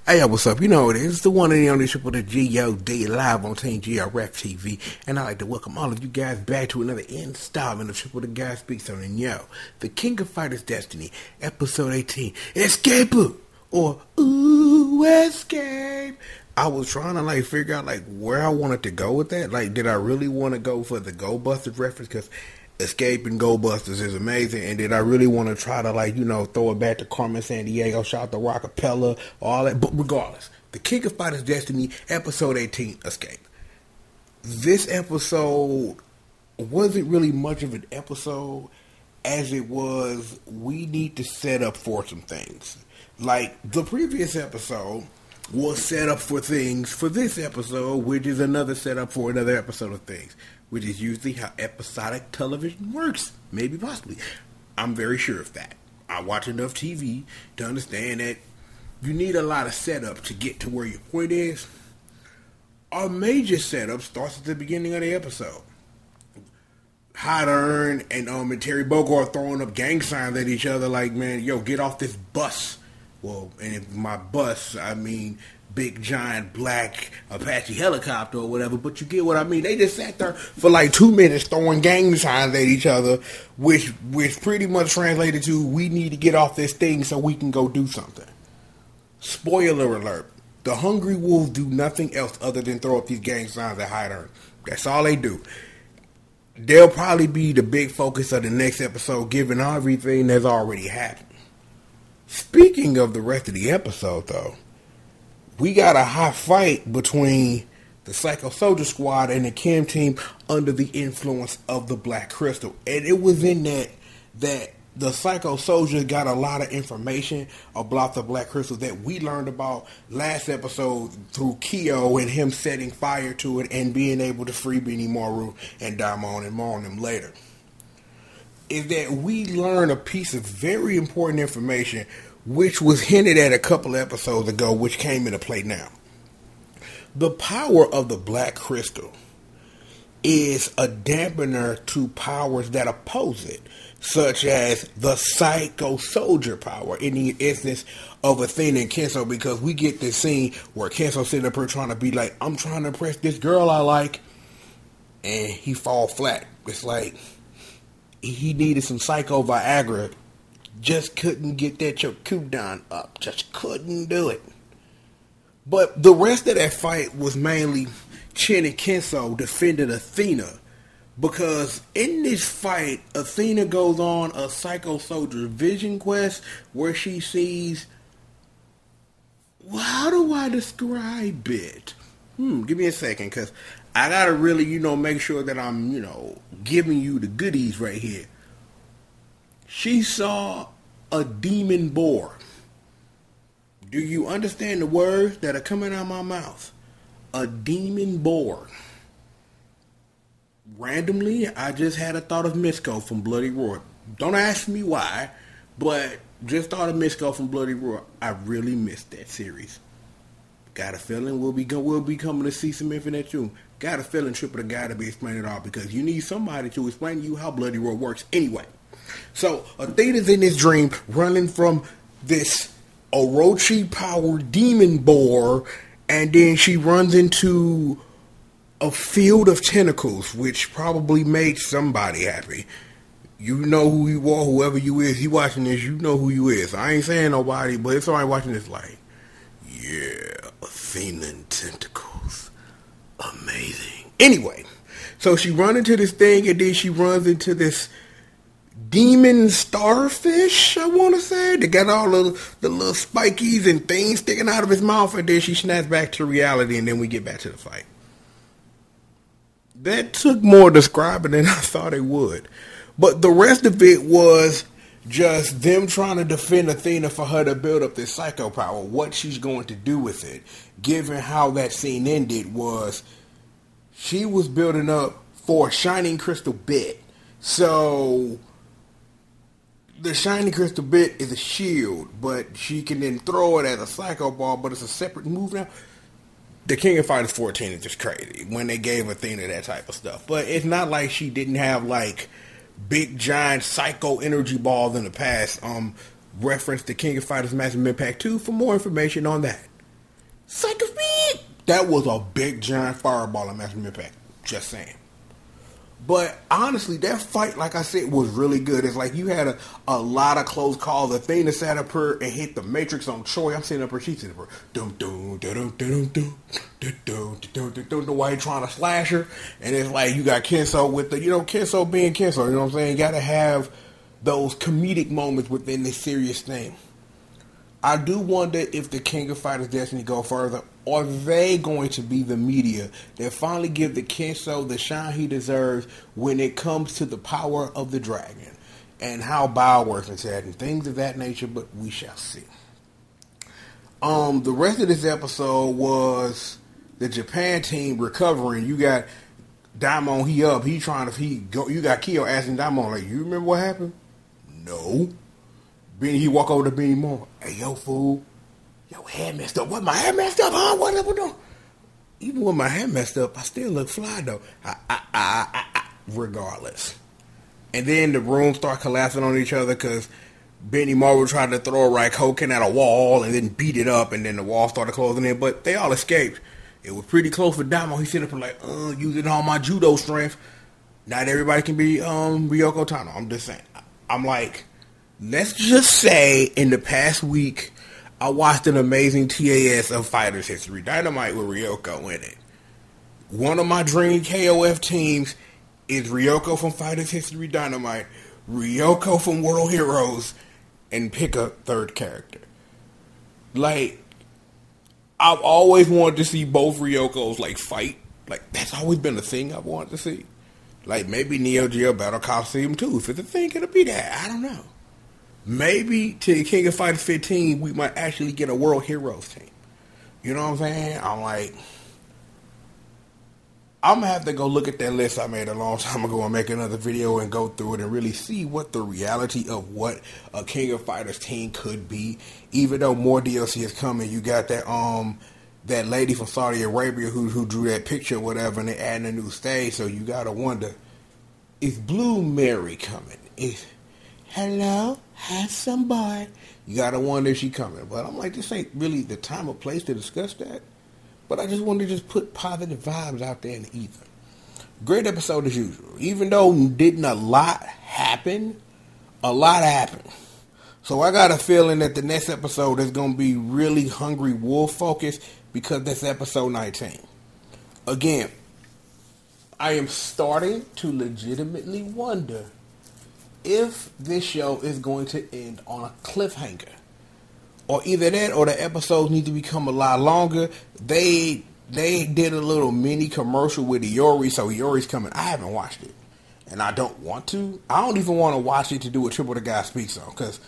Hey, what's up? You know it is. It's the one and the only triple the G.O.D. live on Team GRF TV. And I'd like to welcome all of you guys back to another installment of Triple the Guy Speaks on. And yo, the King of Fighters Destiny, episode 18, Escape! Or, ooh, escape! I was trying to figure out where I wanted to go with that. Did I really want to go for the Go Busters reference? Because Escape and Go Busters is amazing. And did I really want to try to throw it back to Carmen Sandiego, shout out to Rockapella, all that? But regardless, the King of Fighters Destiny, episode 18, Escape. This episode wasn't really much of an episode as it was, we need to set up for some things. Like the previous episode was set up for things for this episode, which is another setup for another episode of things, which is usually how episodic television works. Maybe, possibly. I'm very sure of that. I watch enough TV to understand that you need a lot of setup to get to where your point is. Our major setup starts at the beginning of the episode. Hot Earn and Terry Bogard throwing up gang signs at each other like, man, yo, get off this bus. Well, and if my bus, I mean big, giant, black Apache helicopter or whatever, but you get what I mean. They just sat there for 2 minutes throwing gang signs at each other, which pretty much translated to, we need to get off this thing so we can go do something. Spoiler alert. The Hungry Wolves do nothing else other than throw up these gang signs at Hot Earn. That's all they do. They'll probably be the big focus of the next episode, given everything that's already happened. Speaking of the rest of the episode, though, we got a hot fight between the Psycho Soldier Squad and the Chem team under the influence of the Black Crystal. And it was in that the Psycho Soldier got a lot of information about the Black Crystal that we learned about last episode through Kyo and him setting fire to it and being able to free Benny Maru and Daimon and more on them later. Is that we learned a piece of very important information which was hinted at a couple episodes ago, which came into play now. The power of the Black Crystal is a dampener to powers that oppose it, such as the Psycho Soldier power in the instance of Athena and Kenso, because we get this scene where Kenso's sitting up here trying to be like, I'm trying to impress this girl I like, and he fall flat. It's like he needed some Psycho Viagra, just couldn't get that Chokudan up, just couldn't do it. But the rest of that fight was mainly Chen and Kenso defending Athena, because in this fight, Athena goes on a Psycho Soldier vision quest where she sees, well, how do I describe it? Give me a second, because I gotta really, make sure that I'm, giving you the goodies right here. She saw a demon boar. Do you understand the words that are coming out of my mouth? A demon boar. Randomly, I just had a thought of Misco from Bloody Roar. Don't ask me why, but just thought of Misco from Bloody Roar. I really missed that series. Got a feeling we'll be coming to see some Infinite Doom. Got a feeling Triple the Guy to be explaining it all, because you need somebody to explain to you how Bloody Roar works anyway. So Athena's in this dream running from this Orochi-powered demon boar, and then she runs into a field of tentacles, which probably made somebody happy. You know who you are, whoever you is. You watching this, you know who you is. I ain't saying nobody, but it's somebody watching this like, yeah, Athena and tentacles. Amazing. Anyway, so she runs into this thing, and then she runs into this demon starfish, I want to say. They got all the little spikies and things sticking out of his mouth, and then she snaps back to reality, and then we get back to the fight. That took more describing than I thought it would. But the rest of it was just them trying to defend Athena for her to build up this psycho power. What she's going to do with it, given how that scene ended, was she was building up for a shining crystal bit. So the shining crystal bit is a shield, but she can then throw it as a psycho ball, but it's a separate move now. The King of Fighters 14 is just crazy when they gave Athena that type of stuff. But it's not like she didn't have big giant psycho energy balls in the past. Reference the King of Fighters Maximum Impact 2 for more information on that. Psycho Speed! That was a big giant fireball in Maximum Impact. Just saying. But honestly, that fight, like I said, was really good. It's like you had a lot of close calls. The thing that sat up here and hit the Matrix on Troy. I'm sitting up here, she's sitting up here. Dum dum dum dum dum dum dum dum. The way trying to slash her, and it's like you got Kenso with the, Kenso being Kenso. You know what I'm saying? You got to have those comedic moments within this serious thing. I do wonder if the King of Fighters Destiny go further. Are they going to be the media that finally give the Kenso the shine he deserves when it comes to the power of the dragon and how Bao works and that and things of that nature? But we shall see. The rest of this episode was the Japan team recovering. You got Daimon, he up, he trying to you got Kyo asking Daimon, like, you remember what happened? No. Benny, he walk over to Benny Moore. Hey, yo, fool. Your hair messed up. What, my hair messed up? Huh? What up? Even with my hair messed up, I still look fly, though. Regardless. And then the room start collapsing on each other because Benny Moore tried to throw a Raikkonen at a wall and then beat it up, and then the wall started closing in. But they all escaped. It was pretty close for Damo. He sitting up like, using all my judo strength. Not everybody can be Ryoko Tano. I'm just saying. I'm like, let's just say in the past week, I watched an amazing TAS of Fighters History Dynamite with Ryoko in it. One of my dream KOF teams is Ryoko from Fighters History Dynamite, Ryoko from World Heroes, and pick a third character. Like, I've always wanted to see both Ryokos, like, fight. Like, that's always been a thing I've wanted to see. Like, maybe Neo Geo Battle Coliseum 2. If it's a thing, it'll be that. I don't know. Maybe to King of Fighters 15, we might actually get a World Heroes team. You know what I'm saying? I'm like, I'm going to have to go look at that list I made a long time ago and make another video and go through it and really see what the reality of what a King of Fighters team could be. Even though more DLC is coming, you got that lady from Saudi Arabia who drew that picture or whatever, and they adding a new stage, so you got to wonder, is Blue Mary coming? Hello? Have some boy. You got to wonder if she coming. But I'm like, this ain't really the time or place to discuss that. But I just want to just put positive vibes out there in the ether. Great episode as usual. Even though didn't a lot happen, a lot happened. So I got a feeling that the next episode is going to be really Hungry Wolf focused because that's episode 19. Again, I am starting to legitimately wonder if this show is going to end on a cliffhanger. Or either that or the episodes need to become a lot longer. They did a little mini commercial with Iori, so Iori's coming. I haven't watched it. And I don't want to. I don't even want to watch it to do what Triple the Guy Speaks on. Because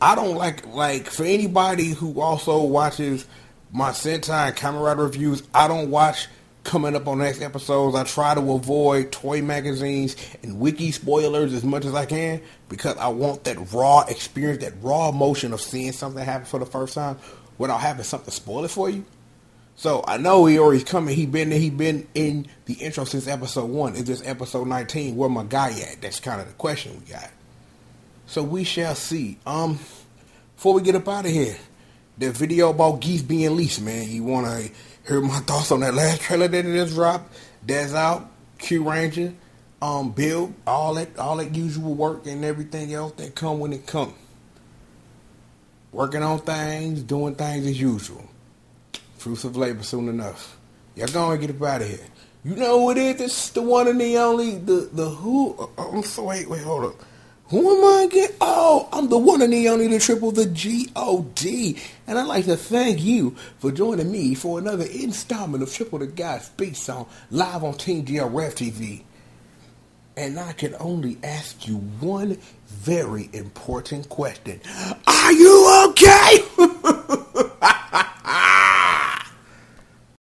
I don't like, for anybody who also watches my Sentai and Kamen Rider reviews, I don't watch coming up on next episodes. I try to avoid toy magazines and wiki spoilers as much as I can because I want that raw experience, that raw emotion of seeing something happen for the first time without having something spoil it for you. So I know Iori's coming. He been in the intro since episode 1. Is this episode 19? Where my guy at? That's kind of the question we got. So we shall see. Before we get up out of here, the video about Geese being leased, man. You want to hear my thoughts on that last trailer that it just dropped? That's out. Q Ranger, Build, all that usual work and everything else that come when it come. Working on things, doing things as usual. Fruits of labor soon enough. Y'all go and get up out of here. You know who it is? It's the one and the only, the who? I'm so wait, hold up. Who am I again? Oh, I'm the one and the only, the triple, the G.O.D. And I'd like to thank you for joining me for another installment of Triple the Guy Speaks on live on Team GRF TV. And I can only ask you one very important question. Are you okay?